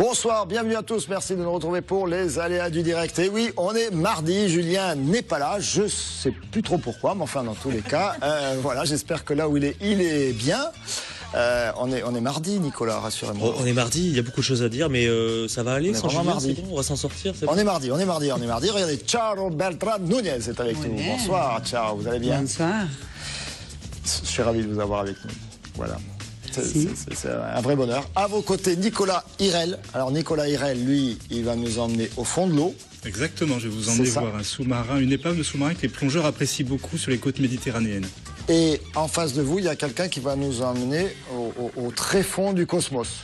Bonsoir, bienvenue à tous, merci de nous retrouver pour les aléas du direct. Et oui, on est mardi, Julien n'est pas là, je sais plus trop pourquoi, mais enfin dans tous les cas, voilà, j'espère que là où il est bien. On est mardi, Nicolas, rassurez-moi. On est mardi, il y a beaucoup de choses à dire, mais ça va aller sans Julien, c'est bon, on va s'en sortir. On est mardi. Regardez, Ciao Beltrán Núñez est avec nous. Bonsoir, ciao, vous allez bien? Bonsoir. Je suis ravi de vous avoir avec nous. Voilà. C'est un vrai bonheur. À vos côtés, Nicolas Hirel. Alors Nicolas Hirel, lui, il va nous emmener au fond de l'eau. Exactement, je vais vous emmener voir un sous-marin, une épave de sous-marin que les plongeurs apprécient beaucoup sur les côtes méditerranéennes. Et en face de vous, il y a quelqu'un qui va nous emmener au très fond du cosmos.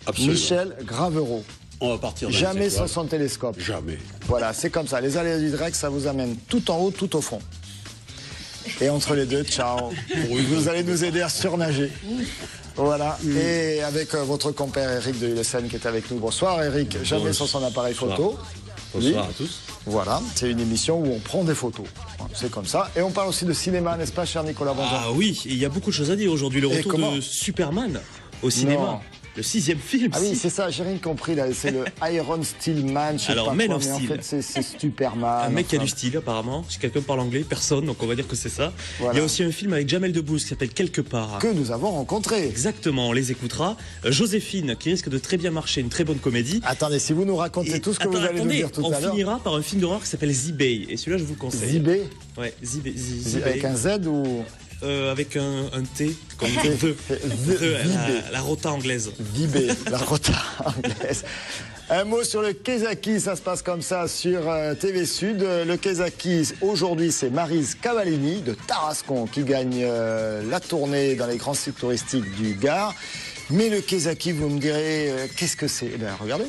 Absolument. Michel Gravereau. On va partir jamais sans son télescope. Jamais. Voilà, c'est comme ça. Les aléas du direct, ça vous amène tout en haut, tout au fond. Et entre les deux, ciao. Vous allez nous aider à surnager. Voilà. Et avec votre compère Eric de ULSN qui est avec nous. Bonsoir Eric. Jamais sans son appareil photo. Bonsoir à tous. Voilà, c'est une émission où on prend des photos. C'est comme ça. Et on parle aussi de cinéma, n'est-ce pas, cher Nicolas Bonjour. Ah oui, il y a beaucoup de choses à dire aujourd'hui. Le retour de Superman au cinéma. Non. Le 6e film. Ah oui, c'est ça, j'ai rien compris là. C'est le Iron Steel Man. Alors, Man of Steel. Steel. En fait, c'est Superman. Un mec qui a du style, apparemment. Si quelqu'un parle anglais, personne, donc on va dire que c'est ça. Voilà. Il y a aussi un film avec Jamel Debbouze qui s'appelle Quelque part. Que nous avons rencontré. Exactement, on les écoutera. Joséphine, qui risque de très bien marcher, une très bonne comédie. Attendez, si vous nous racontez tout ce que vous allez nous dire tout à l'heure. On finira par un film d'horreur qui s'appelle Z-Bay. Et celui-là, je vous le conseille. Z-Bay. Ouais, Z-Bay. Avec un Z ou. Avec un T, comme la rota anglaise. Vibé, la rota anglaise. Un mot sur le Kezaki, ça se passe comme ça sur TV Sud. Le Kezaki, aujourd'hui, c'est Maryse Cavallini de Tarascon qui gagne la tournée dans les grands sites touristiques du Gard. Mais le Kezaki, vous me direz, qu'est-ce que c'est? Eh bien, regardez.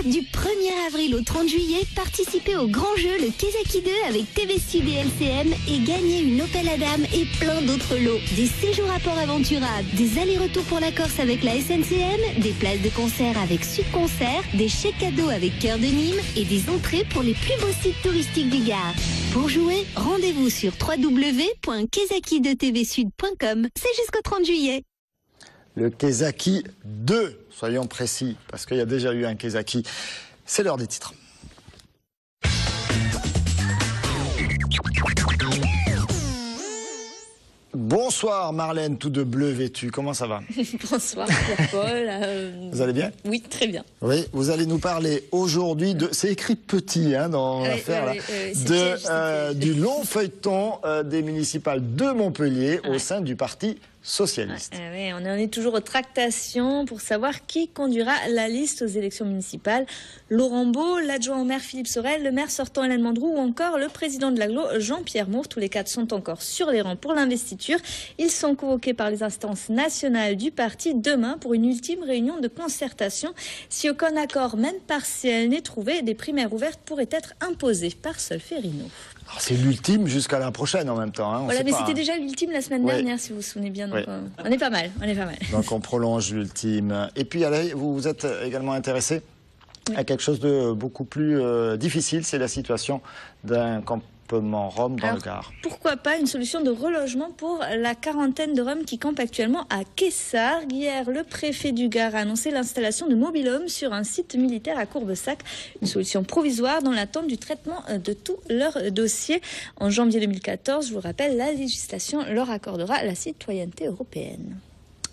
Du 1er avril au 30 juillet, participez au grand jeu le Kezaki 2 avec TV Sud et LCM et gagnez une Opel Adam et plein d'autres lots. Des séjours à Port-Aventura, des allers-retours pour la Corse avec la SNCM, des places de concert avec Sud Concert, des chèques cadeaux avec Cœur de Nîmes et des entrées pour les plus beaux sites touristiques du Gard. Pour jouer, rendez-vous sur www.kezaki2tvsud.com. C'est jusqu'au 30 juillet. Le Kezaki 2, soyons précis, parce qu'il y a déjà eu un Kezaki. C'est l'heure des titres. Bonsoir Marlène, tout de bleu vêtue, comment ça va? Bonsoir Pierre-Paul. Vous allez bien? Oui, très bien. Oui, vous allez nous parler aujourd'hui de... C'est écrit petit hein, dans l'affaire, du long feuilleton des municipales de Montpellier au sein du Parti socialiste. Oui, on en est toujours aux tractations pour savoir qui conduira la liste aux élections municipales. Laurent Beau, l'adjoint au maire Philippe Sorel, le maire sortant Hélène Mandroux ou encore le président de l'agglo Jean-Pierre Moore. Tous les quatre sont encore sur les rangs pour l'investiture. Ils sont convoqués par les instances nationales du parti demain pour une ultime réunion de concertation. Si aucun accord, même partiel, n'est trouvé, des primaires ouvertes pourraient être imposées par Solferino. C'est l'ultime jusqu'à la prochaine en même temps. Hein, voilà, mais c'était déjà l'ultime la semaine dernière, si vous vous souvenez bien. Donc, on est pas mal, Donc on prolonge l'ultime. Et puis, allez, vous êtes également intéressé à quelque chose de beaucoup plus difficile, c'est la situation d'un campement Rome dans le Gard. Pourquoi pas une solution de relogement pour la quarantaine de Roms qui campent actuellement à Kessar. Hier, le préfet du Gard a annoncé l'installation de mobil-homes sur un site militaire à Courbesac. Une solution provisoire dans l'attente du traitement de tous leurs dossiers. En janvier 2014, je vous rappelle, la législation leur accordera la citoyenneté européenne.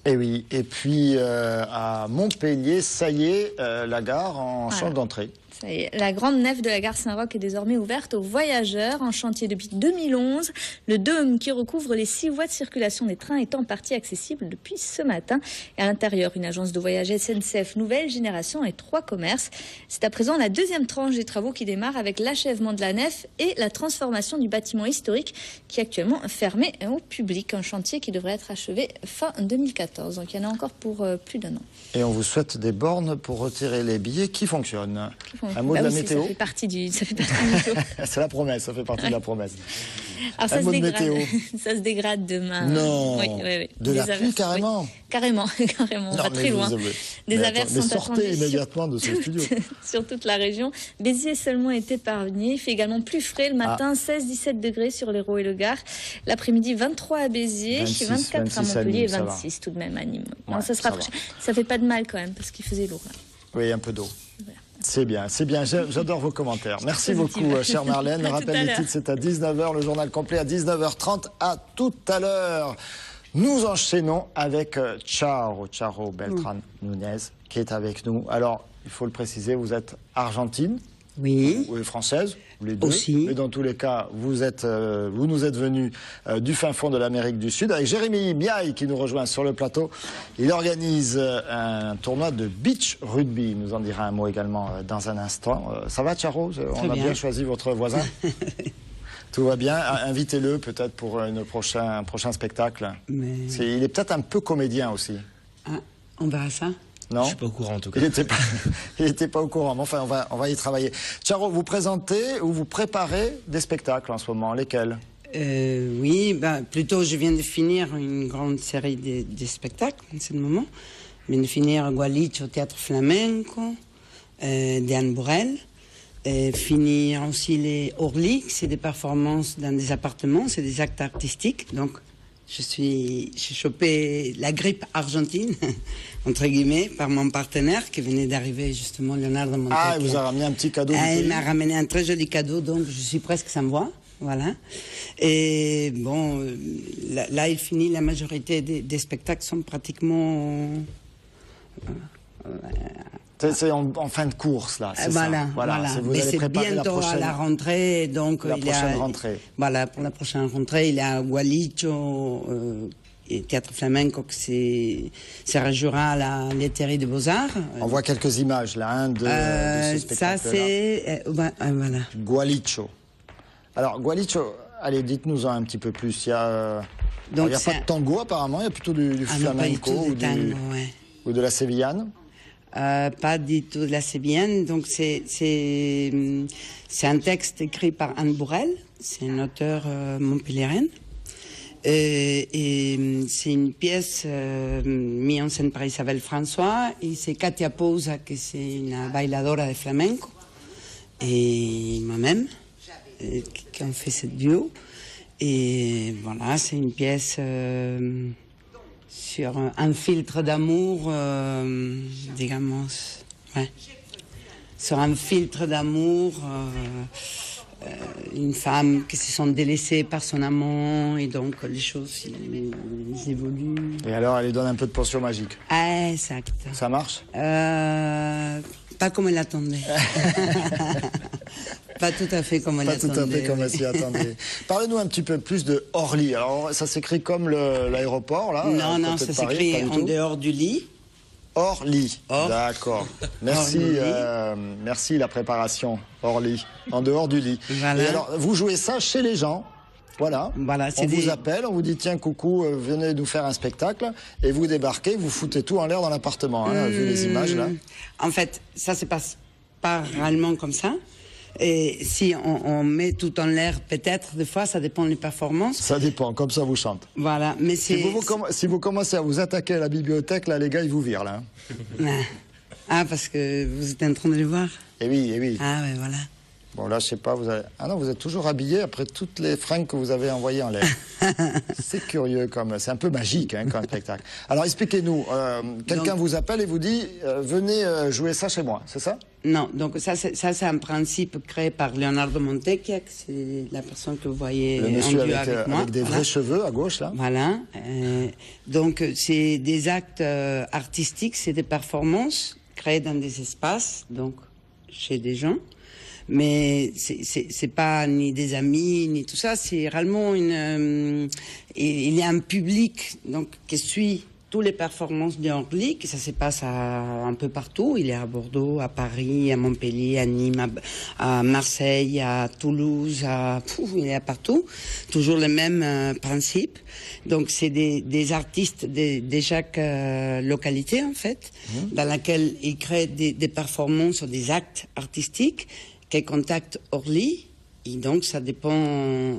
Et oui, et puis à Montpellier, ça y est, la gare en champ d'entrée. Ça y est, la grande nef de la gare Saint-Roch est désormais ouverte aux voyageurs, en chantier depuis 2011. Le dôme qui recouvre les 6 voies de circulation des trains est en partie accessible depuis ce matin. Et à l'intérieur, une agence de voyage SNCF nouvelle génération et 3 commerces. C'est à présent la deuxième tranche des travaux qui démarre avec l'achèvement de la nef et la transformation du bâtiment historique qui est actuellement fermé au public. Un chantier qui devrait être achevé fin 2014. Donc il y en a encore pour plus d'1 an. Et on vous souhaite des bornes pour retirer les billets qui fonctionnent. Un mot de la météo. Ça fait partie du météo. C'est la promesse, ça fait partie de la promesse. Alors ça Un se mot de dégrade. météo. Ça se dégrade demain. Non. Oui, oui, oui. De Des la pluie, averses, carrément. oui. Carrément, carrément. On Non, va mais très loin. vous avez- Des mais averses attends, mais sont sortez attendues immédiatement de ce studio. sur toute la région. Béziers seulement est épargné. Il fait également plus frais le matin, 16-17 degrés sur l'Hérault et le Gard. L'après-midi, 23 à Béziers, 26, 24 à 26 à Montpellier Nîmes, et ça va. 26 tout de même à Nîmes. Ouais, Non, ça se ça rafraîchit. Ça fait pas de mal quand même parce qu'il faisait lourd. Là. Oui, un peu d'eau. Voilà. C'est bien, c'est bien. J'adore vos commentaires. Merci Positive. beaucoup, chère Marlène. À tout Rappel à des l'heure. titres, c'est à 19h. Le journal complet à 19h30. À tout à l'heure. Nous enchaînons avec Charo Beltrán Nunez, qui est avec nous. Alors, il faut le préciser, vous êtes argentine. Oui. Ou française, les deux. Aussi. Mais dans tous les cas, vous nous êtes venus du fin fond de l'Amérique du Sud avec Jérémy Miaille qui nous rejoint sur le plateau. Il organise un tournoi de beach rugby. Il nous en dira un mot également dans un instant. Ça va, Charo? On a bien choisi votre voisin. Tout va bien. Invitez-le peut-être pour un prochain spectacle. Mais... Il est peut-être un peu comédien aussi. Ah, on verra ça. Non, Je suis pas au courant en tout cas. Il n'était pas au courant, mais enfin on va y travailler. Charo, vous présentez ou vous préparez des spectacles en ce moment, lesquels? Oui, plutôt je viens de finir une grande série de spectacles en ce moment. Je viens de finir Gualicho au Théâtre Flamenco, d'Anne Bourrel. Finir aussi les Orly, c'est des performances dans des appartements, c'est des actes artistiques. Donc j'ai chopé la grippe argentine, entre guillemets, par mon partenaire qui venait d'arriver justement, Leonardo Montec. Ah, il vous a ramené un petit cadeau. Il m'a ramené un très joli cadeau, donc je suis presque sans voix. Voilà. Et bon, là, il finit, la majorité des spectacles sont pratiquement... C'est en fin de course, là, c'est ça. Voilà. Vous Mais allez c'est préparer bientôt à la rentrée, donc la prochaine rentrée. Voilà, pour la prochaine rentrée, il y a Gualicho, et Théâtre Flamenco, qui se rejouera à la laiterie des Beaux-Arts. On voit quelques images, là, de ce spectacle-là. Ça, c'est... voilà. Gualicho. Alors, Gualicho, allez, dites-nous-en un petit peu plus. Il n'y a pas de tango, apparemment, il y a plutôt du flamenco ou de la sévillane. Pas du tout de la sévillane. Donc c'est un texte écrit par Anne Bourrel, c'est un auteur montpelliéraine. Et c'est une pièce mise en scène par Isabelle François, et c'est Katia Pousa, qui c'est une bailadora de flamenco, et moi-même, qui ont fait ce duo. Et voilà, c'est une pièce sur un filtre d'amour, digamos, ouais. Sur un filtre d'amour, une femme qui se sent délaissée par son amant, et donc les choses ils évoluent. Et alors, elle lui donne un peu de potion magique. Exact. Ça marche? Pas comme elle l'attendait. Pas tout à fait comme elle l'attendait. Pas tout à fait comme elle s'y attendait. Parlez-nous un petit peu plus de Orly. Alors, ça s'écrit comme l'aéroport, là? Non, ça s'écrit en dehors du lit. Orly. D'accord. Merci, merci la préparation. Orly. En dehors du lit. Voilà. Et alors, vous jouez ça chez les gens. Voilà. On vous appelle, on vous dit tiens coucou, venez nous faire un spectacle, et vous débarquez, vous foutez tout en l'air dans l'appartement, vu les images là. En fait, ça se passe pas réellement comme ça. Et si on met tout en l'air, peut-être des fois, ça dépend des performances. Ça dépend, comme ça vous chante. Voilà, mais c'est... Si vous commencez à vous attaquer à la bibliothèque, là les gars ils vous virent là. Ah, parce que vous êtes en train de le voir. Eh oui. Ah ouais, voilà. Bon là je sais pas, ah non, vous êtes toujours habillé après toutes les fringues que vous avez envoyées en l'air. C'est curieux c'est un peu magique comme spectacle. Alors expliquez-nous, quelqu'un vous appelle et vous dit venez jouer ça chez moi, c'est ça? Non, donc ça c'est un principe créé par Leonardo Montecchia, c'est la personne que vous voyez le monsieur en duo avec moi. Avec des vrais cheveux à gauche là. Voilà, donc c'est des actes artistiques, c'est des performances créées dans des espaces, donc chez des gens. Mais c'est pas ni des amis ni tout ça, c'est réellement il y a un public donc qui suit toutes les performances de Orly, que ça se passe un peu partout. Il est à Bordeaux, à Paris, à Montpellier, à Nîmes, à Marseille, à Toulouse, il est à partout. Toujours le même principe. Donc c'est des artistes de chaque localité en fait, dans laquelle ils créent des performances ou des actes artistiques qui contactent Orly Et donc, ça dépend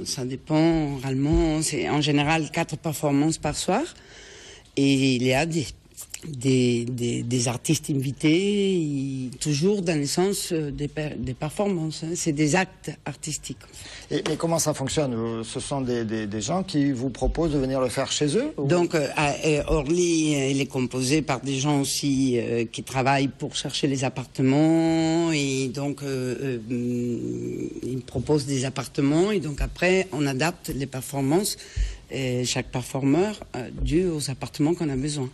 réellement. C'est en général 4 performances par soir. Et il y a des artistes invités, toujours dans le sens des performances. Hein. C'est des actes artistiques. Mais comment ça fonctionne? Ce sont des gens qui vous proposent de venir le faire chez eux? Donc, Orly, il est composé par des gens aussi qui travaillent pour chercher les appartements. Et donc, ils proposent des appartements. Et donc, après, on adapte les performances, chaque performeur, dû aux appartements qu'on a besoin.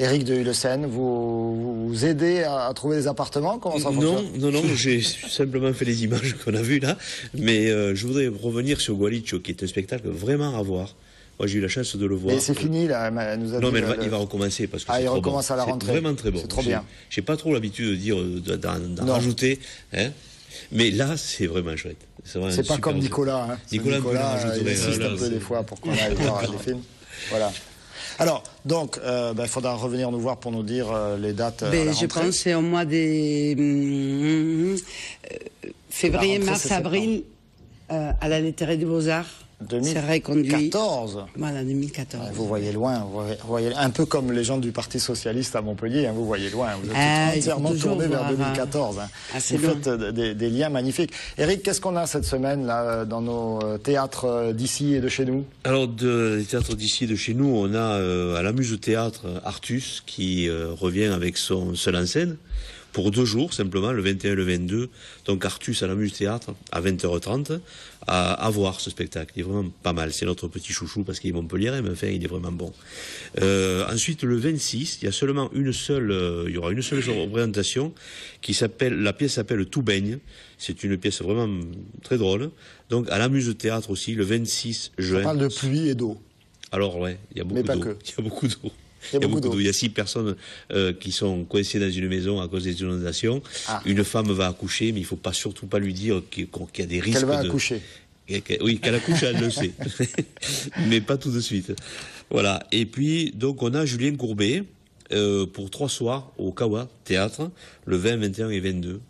Éric de Hulesen, vous aidez à trouver des appartements? Comment ça fonctionne? Non, j'ai simplement fait les images qu'on a vues là. Mais je voudrais revenir sur Gualicho, qui est un spectacle vraiment à voir. Moi, j'ai eu la chance de le voir. Mais c'est fini, là. Elle nous a non, dit, mais il va recommencer parce que il recommence à la rentrée. C'est vraiment très bon. C'est trop bien. J'ai pas trop l'habitude de dire, d'en rajouter. Hein. Mais là, c'est vraiment chouette. C'est pas comme Nicolas. Hein. Nicolas il insiste un peu des fois pour qu'on aille voir les films. Voilà. Alors, donc, il faudra revenir nous voir pour nous dire les dates à la rentrée. Je pense que c'est au mois de février, mars, avril, à la Laiterie des Beaux-Arts. C'est reconduit. 2014. Voilà, 2014. Vous voyez loin, vous voyez, un peu comme les gens du Parti Socialiste à Montpellier, hein, vous voyez loin. Vous êtes entièrement tourné vers 2014. Hein. Vous faites des liens magnifiques. Éric, qu'est-ce qu'on a cette semaine là, dans nos théâtres d'ici et de chez nous? Alors, les théâtres d'ici et de chez nous, on a à l'Amuse-Théâtre Artus qui revient avec son seul en scène. Pour 2 jours, simplement, le 21 et le 22. Donc, Artus à l'Amuse-Théâtre, à 20h30, à voir ce spectacle. Il est vraiment pas mal. C'est notre petit chouchou parce qu'il est montpelliérain, mais enfin, il est vraiment bon. Ensuite, le 26, il y aura une seule représentation la pièce s'appelle Tout baigne. C'est une pièce vraiment très drôle. Donc, à l'Amuse-Théâtre aussi, le 26 juin. Ça parle de pluie et d'eau. Alors, ouais, il y a beaucoup d'eau. Il y a beaucoup d'eau. Il y a 6 personnes qui sont coincées dans une maison à cause des inondations. Une femme va accoucher, mais il ne faut surtout pas lui dire qu'il y a des risques. Qu'elle va accoucher. Oui, qu'elle accouche, elle le sait. Mais pas tout de suite. Voilà. Et puis, donc, on a Julien Courbet pour 3 soirs au Kawa Théâtre, le 20, 21 et 22.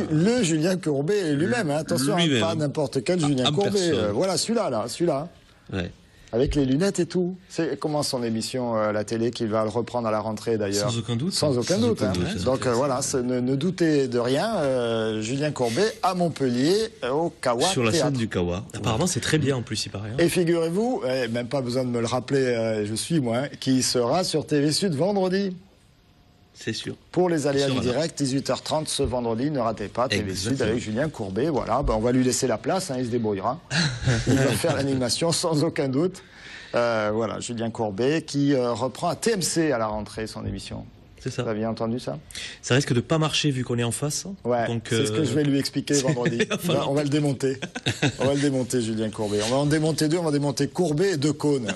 Le Julien Courbet lui-même. Hein. Attention, pas n'importe quel Julien Courbet. Voilà, celui-là. Ouais. Avec les lunettes et tout. C'est comment son émission, la télé, qu'il va le reprendre à la rentrée d'ailleurs? Sans aucun doute. Sans aucun doute. Hein. Donc voilà, ne doutez de rien. Julien Courbet à Montpellier, au Kawa. Sur la Théâtre. scène du Kawa. Apparemment, c'est très bien en plus, il paraît. Hein. Et figurez-vous, même pas besoin de me le rappeler, je suis moi, qui sera sur TV Sud vendredi. C'est sûr. Pour les aléas du direct, 18h30 ce vendredi, ne ratez pas TV Sud avec Julien Courbet. Voilà, on va lui laisser la place, hein, il se débrouillera. Il va faire l'animation sans aucun doute. Voilà, Julien Courbet qui reprend à TMC à la rentrée son émission. C'est ça. Vous avez bien entendu ça? Ça risque de pas marcher vu qu'on est en face. Ouais, c'est ce que je vais lui expliquer vendredi. On va le démonter. On va le démonter, Julien Courbet. On va en démonter 2, on va démonter Courbet et Decaunes.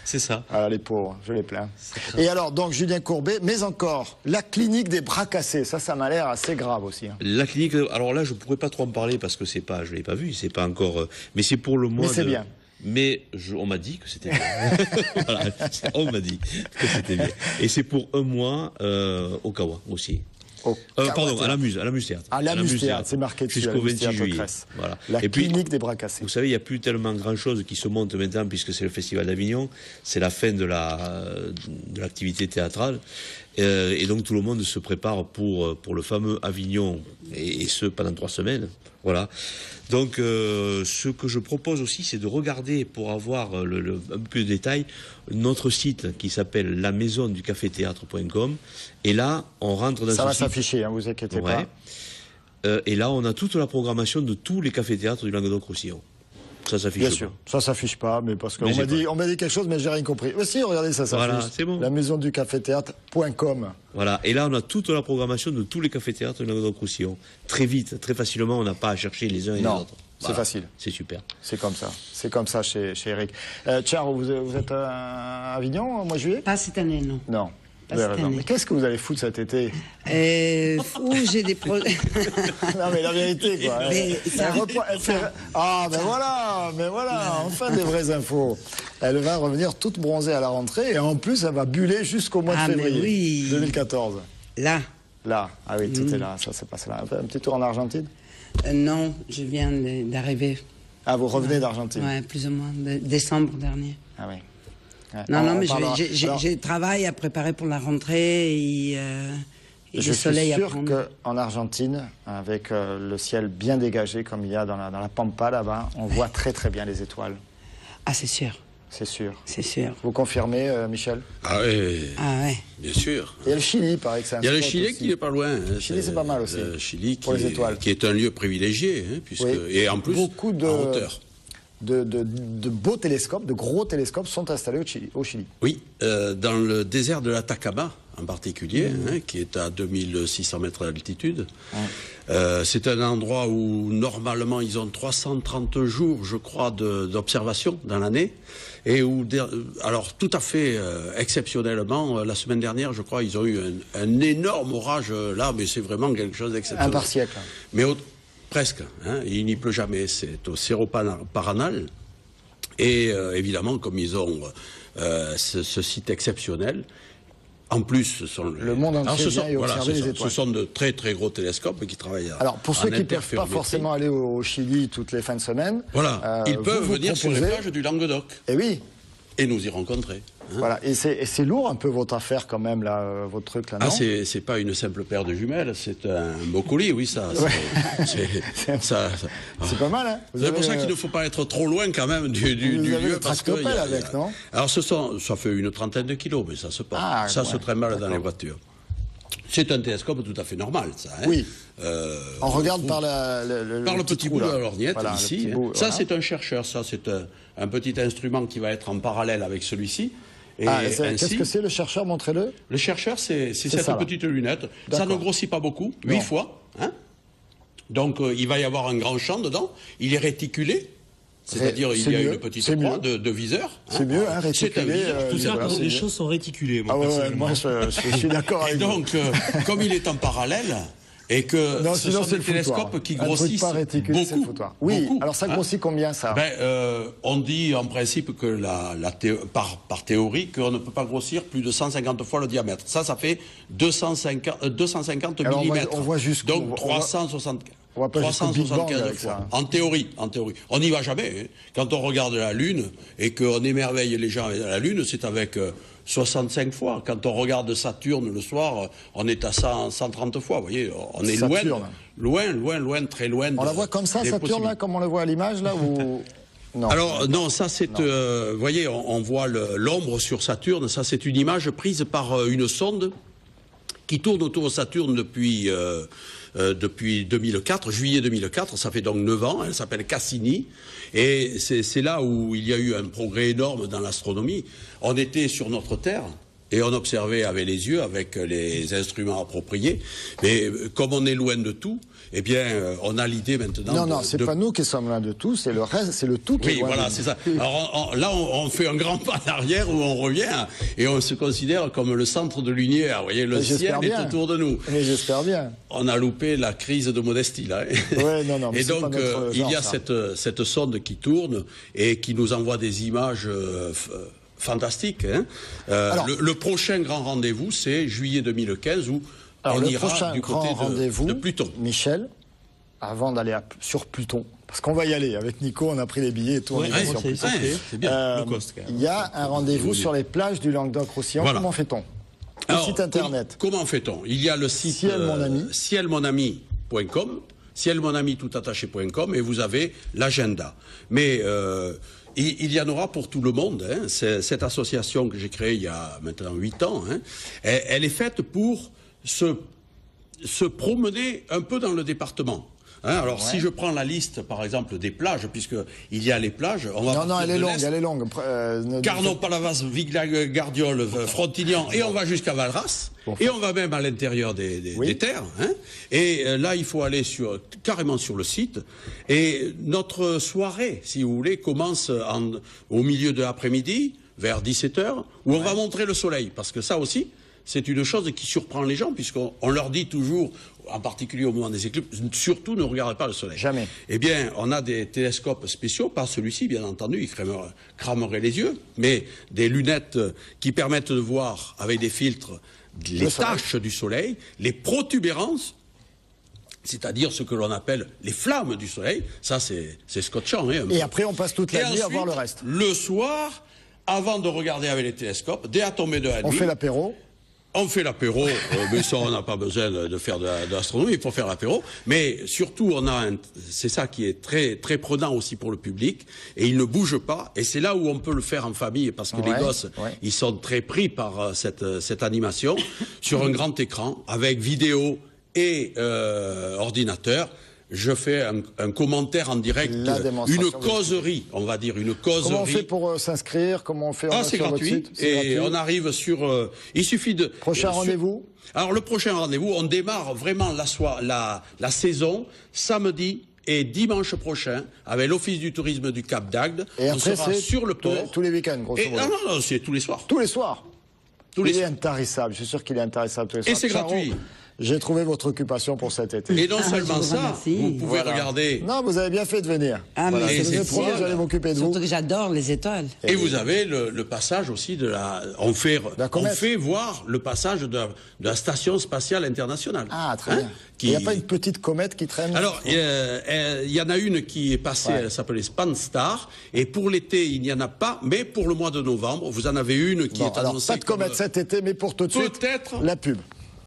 C'est ça. Ah, les pauvres, je les plains. Et alors, donc, Julien Courbet, mais encore, la clinique des bras cassés, ça m'a l'air assez grave aussi. Hein. La clinique, alors là, je pourrais pas trop en parler parce que je l'ai pas vu, c'est pas encore, mais c'est pour le mois. Mais c'est bien. Mais on m'a dit que c'était bien. Voilà, on m'a dit que c'était bien. Et c'est pour 1 mois au Kawa aussi. Pardon, à l'Amuse-Théâtre. À l'Amuse-Théâtre, c'est marqué dessus. Jusqu'au 26 juillet. Voilà. La clinique des bras cassés. Vous savez, il n'y a plus tellement grand-chose qui se monte maintenant puisque c'est le Festival d'Avignon. C'est la fin de l'activité théâtrale. Et donc tout le monde se prépare pour le fameux Avignon, et ce pendant 3 semaines. Voilà. Donc ce que je propose aussi, c'est de regarder, pour avoir un peu de détails, notre site qui s'appelle lamaisonducaféthéâtre.com. Et là, on rentre dans ça va s'afficher, hein, vous inquiétez pas. Et là, on a toute la programmation de tous les cafés-théâtres du Languedoc-Roussillon. Ça s'affiche Bien sûr, ça s'affiche pas, mais parce qu'on m'a dit quelque chose, mais j'ai rien compris. Aussi, regardez, ça s'affiche. Voilà, c'est bon. La maison du café-théâtre.com. Voilà, et là, on a toute la programmation de tous les cafés-théâtres du Languedoc-Roussillon. Très vite, très facilement, on n'a pas à chercher les uns et les autres. C'est facile. C'est super. C'est comme ça chez Eric. Eric. Vous êtes à Avignon au mois de juillet? Pas cette année, non. Non. Mais qu'est-ce que vous allez foutre cet été? J'ai des projets. Non, mais la vérité, quoi. Mais voilà, enfin des vraies infos. Elle va revenir toute bronzée à la rentrée et en plus, elle va buller jusqu'au mois de février 2014. Là. Ah oui, tout est là, ça se passe là. Un petit tour en Argentine? Non, je viens d'arriver. Ah, vous revenez d'Argentine? Ouais, plus ou moins, décembre dernier. Ah oui. Ouais. Non, mais alors, j'ai travail à préparer pour la rentrée et je le soleil à suis sûr prendre. qu'en Argentine, avec le ciel bien dégagé comme il y a dans la Pampa là-bas, on voit très très bien les étoiles. Ah, c'est sûr. C'est sûr. C'est sûr. Vous confirmez, Michel? Ah oui, Ah ouais. bien sûr. Il y a le Chili, pareil que c'est un Il y a le spot Chili aussi. qui n'est pas loin. Le Chili, c'est pas mal aussi. Le Chili pour les étoiles. qui est un lieu privilégié, puisque, Oui. et en plus, Beaucoup en hauteur. de beaux télescopes, de gros télescopes sont installés au Chili. Oui, dans le désert de l'Atacama en particulier, qui est à 2600 mètres d'altitude. C'est un endroit où normalement ils ont 330 jours, je crois, d'observation dans l'année. Et où, alors tout à fait exceptionnellement, la semaine dernière, je crois, ils ont eu un énorme orage là, mais c'est vraiment quelque chose d'exceptionnel. Un par siècle. Mais presque, il n'y pleut jamais, c'est au Cerro Paranal. Et évidemment, comme ils ont ce site exceptionnel, en plus, ce sont le monde entier vient y observer les étoiles. Ce sont de très très gros télescopes qui travaillent. Alors pour ceux qui ne peuvent pas forcément aller au Chili toutes les fins de semaine, voilà, ils peuvent venir sur les plages du Languedoc. Et oui. Et nous y rencontrer. Voilà, et c'est lourd un peu votre affaire quand même là, votre truc là, non? Ah, c'est pas une simple paire de jumelles, c'est un beau colis, oui, ça. C'est pas mal, hein? C'est pour ça qu'il ne faut pas être trop loin quand même du lieu. Parce que avec, non? Alors ça fait une trentaine de kilos, mais ça se porte. Ça se traîne mal dans les voitures. C'est un télescope tout à fait normal, ça. Oui. On regarde par le petit bout de la lorgnette, voilà, ici. Bout, ça, voilà. C'est un chercheur. Ça, c'est un petit instrument qui va être en parallèle avec celui-ci. Qu'est-ce que c'est le chercheur? Montrez-le. Le chercheur, c'est cette petite lunette. Ça ne grossit pas beaucoup, 8 fois. Donc, il va y avoir un grand champ dedans. Il est réticulé. C'est-à-dire, il y a une petite croix de viseur. C'est mieux, réticulé. Tout ça, les choses sont réticulées. Moi, moi je suis d'accord avec vous. Donc, comme il est en parallèle, et que ce sont des télescopes qui grossissent beaucoup. Oui, beaucoup, alors ça grossit combien, ça? On dit en principe que par théorie qu'on ne peut pas grossir plus de 150 fois le diamètre. Ça fait 250 mm. On voit jusqu'où? Donc 375 fois. En théorie. On n'y va jamais. Quand on regarde la Lune et qu'on émerveille les gens avec la Lune, c'est avec 65 fois. Quand on regarde Saturne le soir, on est à 130 fois. Vous voyez, on est loin, très loin. On la voit comme ça, Saturne, là, comme on le voit à l'image, là, ou... Non. Alors, non, ça c'est... vous voyez, on voit l'ombre sur Saturne. Ça, c'est une image prise par une sonde qui tourne autour de Saturne depuis 2004, juillet 2004, ça fait donc 9 ans, elle s'appelle Cassini, et c'est là où il y a eu un progrès énorme dans l'astronomie. On était sur notre Terre, et on observait avec les yeux, avec les instruments appropriés, mais comme on est loin de tout, eh bien, on a l'idée maintenant... Non, c'est pas nous qui sommes loin de tout, c'est le reste, c'est le tout qui est loin. Oui, voilà, c'est ça. Alors là, on fait un grand pas en arrière où on revient et on se considère comme le centre de lumière. Vous voyez, le ciel est autour de nous. Mais j'espère bien. On a loupé la crise de modestie, là. Ouais, non, mais et donc, il y a cette sonde qui tourne et qui nous envoie des images... fantastique. Alors, le prochain grand rendez-vous, c'est juillet 2015, où on ira du côté de Pluton. Michel, avant d'aller sur Pluton, parce qu'on va y aller, avec Nico, on a pris les billets et tout. C'est bien. Il y a un rendez-vous sur les plages du Languedoc-Roussillon. Voilà. Comment fait-on? Le site internet. Comment fait-on? Il y a le site cielmonami.com, cielmonami.toutattaché.com, et vous avez l'agenda. Mais... il y en aura pour tout le monde. Cette association que j'ai créée il y a maintenant 8 ans, elle est faite pour se promener un peu dans le dépardiole. Alors, si je prends la liste, par exemple, des plages, puisqu'il y a les plages... elle est longue. Carnot, Palavas, Vic-la-Gardiole, Frontignan, et on va jusqu'à Valras, et on va même à l'intérieur des terres. Et là, il faut aller carrément sur le site. Et notre soirée, si vous voulez, commence au milieu de l'après-midi, vers 17h, où on va montrer le soleil. Parce que ça aussi, c'est une chose qui surprend les gens, puisqu'on leur dit toujours... en particulier au moment des éclipses, surtout ne regardez pas le soleil. Jamais. Eh bien, on a des télescopes spéciaux, pas celui-ci, bien entendu, il cramerait les yeux, mais des lunettes qui permettent de voir, avec des filtres, les taches du soleil, les protubérances, c'est-à-dire ce que l'on appelle les flammes du soleil. Ça, c'est scotchant. Hein, et après, on passe toute la nuit à voir le reste. Le soir, avant de regarder avec les télescopes, dès la tombée de la nuit... On fait l'apéro. On fait l'apéro, mais ça, on n'a pas besoin de faire de l'astronomie pour faire l'apéro. Mais surtout, c'est ça qui est très, très prenant aussi pour le public. Et il ne bouge pas. Et c'est là où on peut le faire en famille, parce que les gosses, ils sont très pris par cette animation sur un grand écran, avec vidéo et ordinateur. Je fais un commentaire en direct, une causerie, on va dire, une causerie. Comment on fait pour s'inscrire? Comment on fait? C'est gratuit. Et on arrive sur... il suffit de... Prochain rendez-vous? Alors, le prochain rendez-vous, on démarre vraiment la saison samedi et dimanche prochain avec l'Office du tourisme du Cap d'Agde. Et après, on sera sur le port. Tous les week-ends, grosso modo. Non, c'est tous les soirs. Tous les soirs? Il est intarissable, je suis sûr qu'il est intarissable tous les soirs. Et c'est gratuit. J'ai trouvé votre occupation pour cet été. Et non seulement ça, vous pouvez regarder... Non, vous avez bien fait de venir. Ah, mais je vous ai promis, j'allais m'occuper de vous. Surtout que j'adore les étoiles. Et vous avez le passage aussi de la... On fait voir le passage de la Station Spatiale Internationale. Ah, très bien. Il n'y a pas une petite comète qui traîne? Alors, il y en a une qui est passée, elle s'appelait Spanstar, et pour l'été, il n'y en a pas, mais pour le mois de novembre, vous en avez une qui est annoncée. Alors, pas de comète cet été, mais pour tout de suite, la pub.